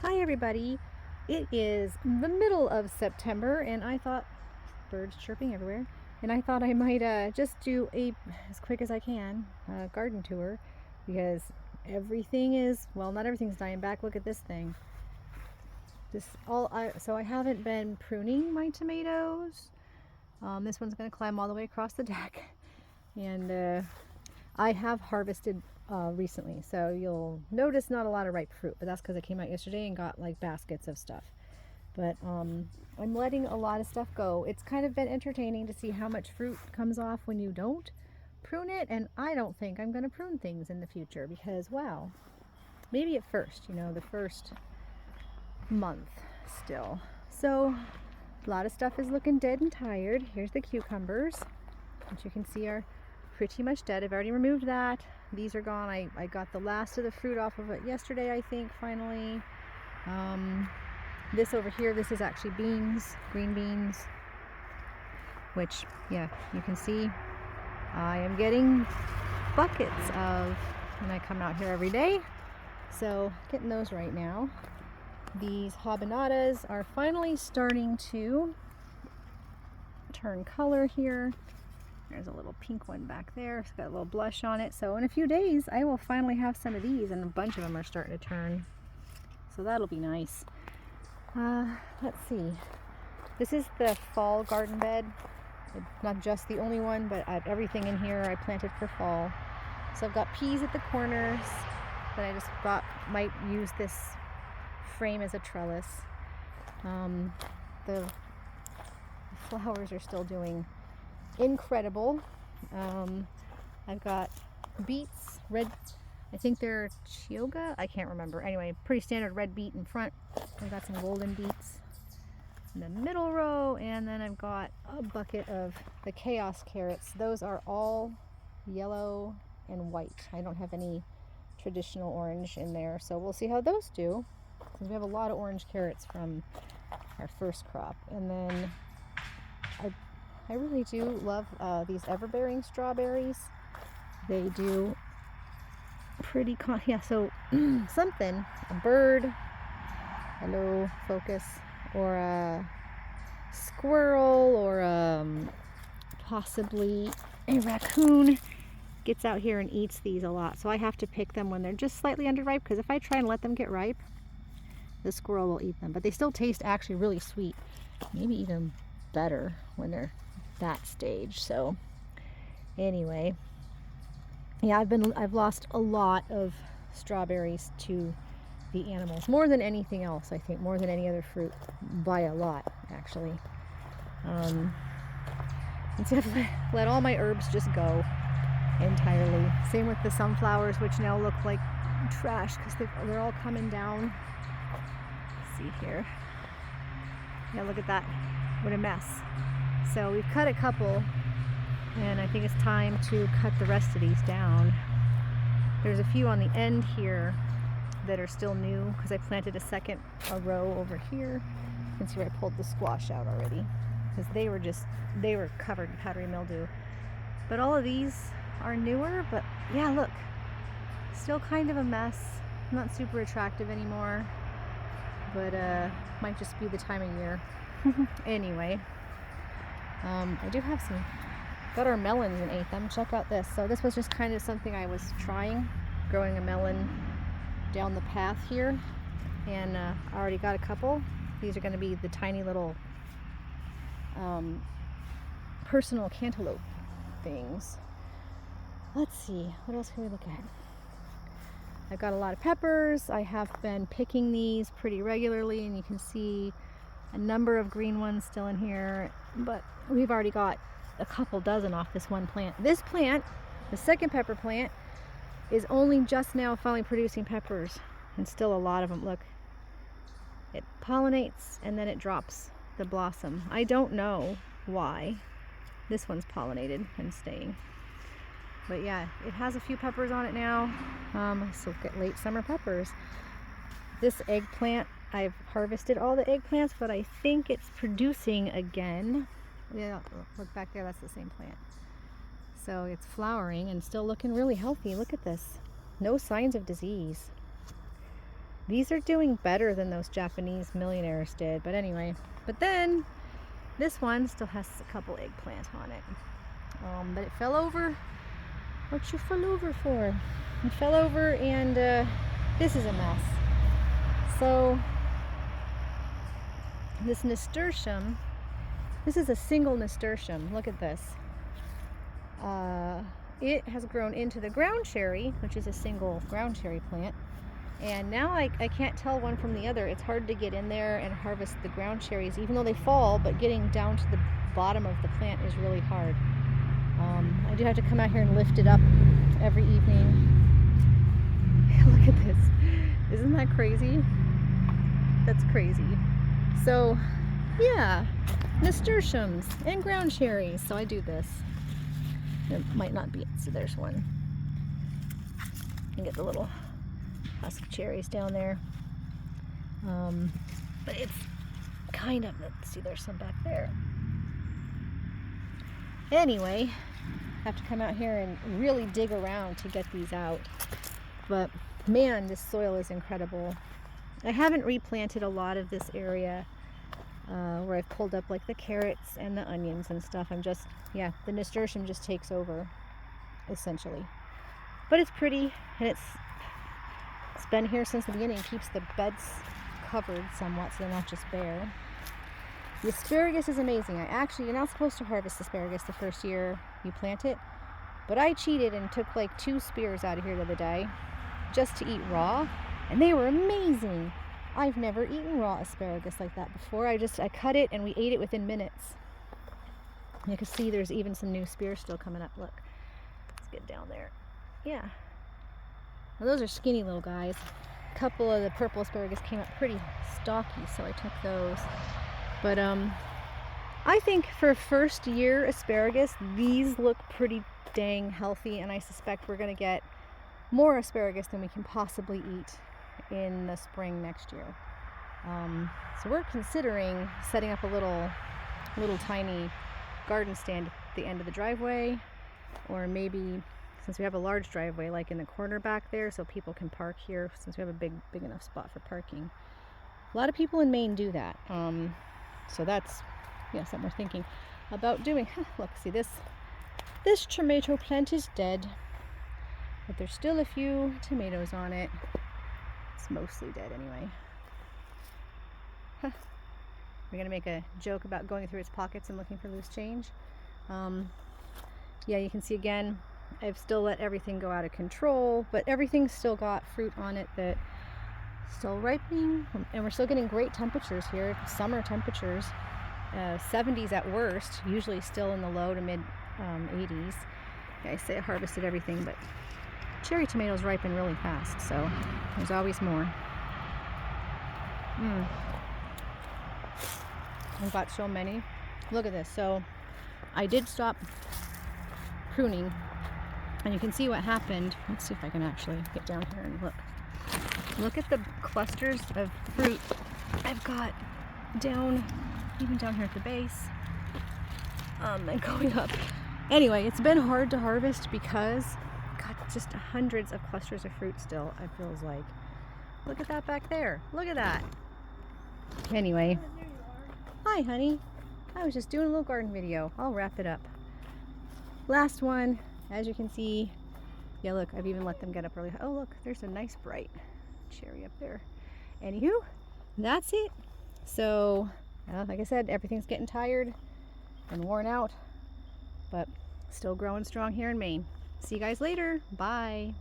Hi everybody, it is the middle of September and I thought, birds chirping everywhere, and I thought I might just do as quick as I can, garden tour, because everything is, well, not everything's dying back. Look at this thing. So I haven't been pruning my tomatoes. This one's going to climb all the way across the deck, and I have harvested recently, so you'll notice not a lot of ripe fruit, but that's because I came out yesterday and got like baskets of stuff. But I'm letting a lot of stuff go. It's kind of been entertaining to see how much fruit comes off when you don't prune it, and I don't think I'm going to prune things in the future because, wow, maybe at first, the first month still. So a lot of stuff is looking dead and tired. Here's the cucumbers, which you can see are pretty much dead. I've already removed that. These are gone. I got the last of the fruit off of it yesterday, I think, finally. This over here, this is actually beans, green beans, which, yeah, you can see I am getting buckets of when I come out here every day. So getting those right now. These habaneras are finally starting to turn color here. There's a little pink one back there. It's got a little blush on it. So in a few days, I will finally have some of these, and a bunch of them are starting to turn. So that'll be nice. Let's see. This is the fall garden bed. Not just the only one, but everything in here I planted for fall. So I've got peas at the corners that I just thought might use this frame as a trellis. The flowers are still doing incredible. I've got beets, red, I think they're chioga, I can't remember. Anyway, pretty standard red beet in front. I've got some golden beets in the middle row, and then I've got a bucket of the chaos carrots. Those are all yellow and white. I don't have any traditional orange in there, so we'll see how those do, because we have a lot of orange carrots from our first crop. And then I really do love these ever-bearing strawberries. They do pretty so something, a bird, hello, focus, or a squirrel, or possibly a raccoon gets out here and eats these a lot. So I have to pick them when they're just slightly underripe, because if I try and let them get ripe, the squirrel will eat them. But they still taste actually really sweet, maybe even better when they're that stage. So anyway, yeah, I've lost a lot of strawberries to the animals, more than anything else. I think more than any other fruit, by a lot actually. And so I've let all my herbs just go entirely. Same with the sunflowers, which now look like trash because they're all coming down. Let's see here. Yeah, look at that. What a mess. So we've cut a couple, and I think it's time to cut the rest of these down. There's a few on the end here that are still new, because I planted a row over here. You can see where I pulled the squash out already, because they were covered in powdery mildew. But all of these are newer, but yeah, look, still kind of a mess. Not super attractive anymore, but might just be the time of year. Anyway, I do have got our melons and ate them. Check out this. So this was just kind of something I was trying, growing a melon down the path here, and I already got a couple. These are going to be the tiny little personal cantaloupe things. Let's see, what else can we look at? I've got a lot of peppers. I have been picking these pretty regularly, and you can see a number of green ones still in here, but we've already got a couple dozen off this one plant. This plant, the second pepper plant, is only just now finally producing peppers, and still a lot of them. Look, it pollinates and then it drops the blossom. I don't know why this one's pollinated and staying, but yeah, it has a few peppers on it now. So get late summer peppers. This eggplant, I've harvested all the eggplants, but I think it's producing again. Yeah, look back there, that's the same plant. So it's flowering and still looking really healthy. Look at this. No signs of disease. these are doing better than those Japanese millionaires did. But anyway, but then this one still has a couple eggplant on it. But it fell over. What you fell over for? It fell over, and this is a mess. So this nasturtium, this is a single nasturtium. Look at this. It has grown into the ground cherry, which is a single ground cherry plant. And now I can't tell one from the other. It's hard to get in there and harvest the ground cherries, even though they fall, but getting down to the bottom of the plant is really hard. I do have to come out here and lift it up every evening. Look at this. Isn't that crazy? That's crazy. So, yeah, nasturtiums and ground cherries. So I do this. It might not be, so there's one. And get the little husk cherries down there. But it's kind of, let's see, there's some back there. Anyway, I have to come out here and really dig around to get these out. But man, this soil is incredible. I haven't replanted a lot of this area where I've pulled up like the carrots and the onions and stuff. I'm just, yeah, the nasturtium just takes over, essentially. But it's pretty, and it's been here since the beginning. It keeps the beds covered somewhat, so they're not just bare. The asparagus is amazing. You're not supposed to harvest asparagus the first year you plant it, but I cheated and took like 2 spears out of here the other day just to eat raw, and they were amazing. I've never eaten raw asparagus like that before. I cut it and we ate it within minutes. You can see there's even some new spears still coming up. Look, let's get down there. Yeah. Well, those are skinny little guys. A couple of the purple asparagus came up pretty stocky, so I took those. But I think for first year asparagus, these look pretty dang healthy, and I suspect we're going to get more asparagus than we can possibly eat in the spring next year. So we're considering setting up a little tiny garden stand at the end of the driveway, or maybe, since we have a large driveway, like in the corner back there, so people can park here, since we have a big enough spot for parking. A lot of people in Maine do that. So that's, yeah, something we're thinking about doing. Look, see this tomato plant is dead, but there's still a few tomatoes on it. It's mostly dead anyway. We're gonna make a joke about going through its pockets and looking for loose change. Yeah, you can see again, I've still let everything go out of control, but everything's still got fruit on it that still ripening, and we're still getting great temperatures here, summer temperatures, 70s at worst, usually still in the low to mid 80s. Yeah, I say I harvested everything, but cherry tomatoes ripen really fast, so there's always more. I've got so many. Look at this. So I did stop pruning, and you can see what happened. Let's see if I can actually get down here and look. Look at the clusters of fruit I've got down, even down here at the base, and going up. Anyway, it's been hard to harvest because got just hundreds of clusters of fruit still, it feels like. Look at that back there. Look at that. Anyway. Hi, honey. I was just doing a little garden video. I'll wrap it up. Last one, as you can see. Yeah, look, I've even let them get up early. Oh, look, there's a nice bright cherry up there. Anywho, that's it. So, like I said, everything's getting tired and worn out, but still growing strong here in Maine. See you guys later. Bye.